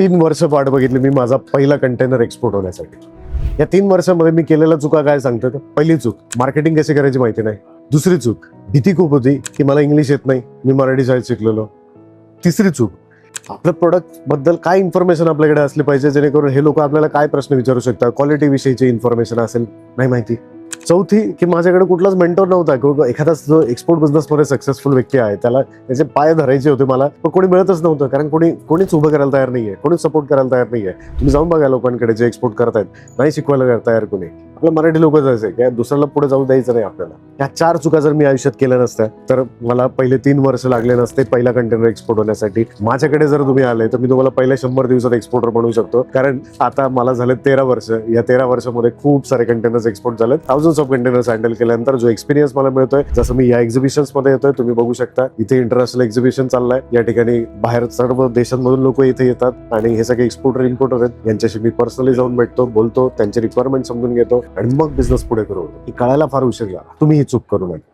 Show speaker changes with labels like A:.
A: 3 वर्ष वाट बघितली मी माझा पहिला कंटेनर एक्सपोर्ट होण्यासाठी. या 3 वर्षामध्ये मी केलेल्या चुका काय सांगतो. पहिली चूक, मार्केटिंग कशी करायची माहिती नाही. दुसरी चूक, भीती खूप होती की मला इंग्लिश येत नाही, मी मराठी शाळेत शिकलेलो. तिसरी चूक, आपल्या प्रोडक्ट बद्दल काय इन्फॉर्मेशन आपल्याकडे असली पाहिजे जेणेकरून हे लोक आपल्याला काय प्रश्न विचारू शकतात, क्वालिटी विषयीची इन्फॉर्मेशन असेल नाही माहिती. चौथी, की माझ्याकडे कुठलाच मेंटॉर नव्हता किंवा एखादा जो एक्सपोर्ट बिझनेसमध्ये सक्सेसफुल व्यक्ती आहे त्याला त्याचे पाय धरायचे होते मला, पण कोणी मिळतच नव्हतं. कारण कोणीच उभं करायला तयार नाहीये, कोणीच सपोर्ट करायला तयार नाहीये. तुम्ही जाऊन बघा लोकांकडे जे एक्सपोर्ट करतायत, नाही शिकवायला तयार कोणी. आपलं मराठी लोक जायचे काय दुसऱ्याला पुढे जाऊ द्यायचं नाही आपल्याला. या 4 चुका जर मी आयुष्यात केल्या नसत्या तर मला पहिले 3 वर्ष लागले नसते पहिला कंटेनर एक्सपोर्ट होण्यासाठी. माझ्याकडे जर तुम्ही आले तर मी तुम्हाला पहिल्या 100 दिवसात एक्सपोर्टर बनवू शकतो. कारण आता मला झाले 13 वर्ष. या 13 वर्षामध्ये खूप सारे कंटेनर्स एक्सपोर्ट झाले. थाउजंड्स ऑफ कंटेनर्स हँडल केल्यानंतर जो एक्सपिरियन्स मला मिळतोय, जसं मी या एक्झिबिशन्स मध्ये येतोय, तुम्ही बघू शकता इथे इंटरनॅशनल एक्झिबिशन चाललंय. या ठिकाणी बाहेर सर्व देशांमधून लोक इथे येतात आणि हे सगळे एक्सपोर्टर इम्पोर्टर आहेत. यांच्याशी मी पर्सनली जाऊन भेटतो, बोलतो, त्यांचे रिक्वायरमेंट समजून घेतो आणि मग बिझनेस पुढे करू. हे कळायला फार उशीर झाला. तुम्ही ही चूक करू नये.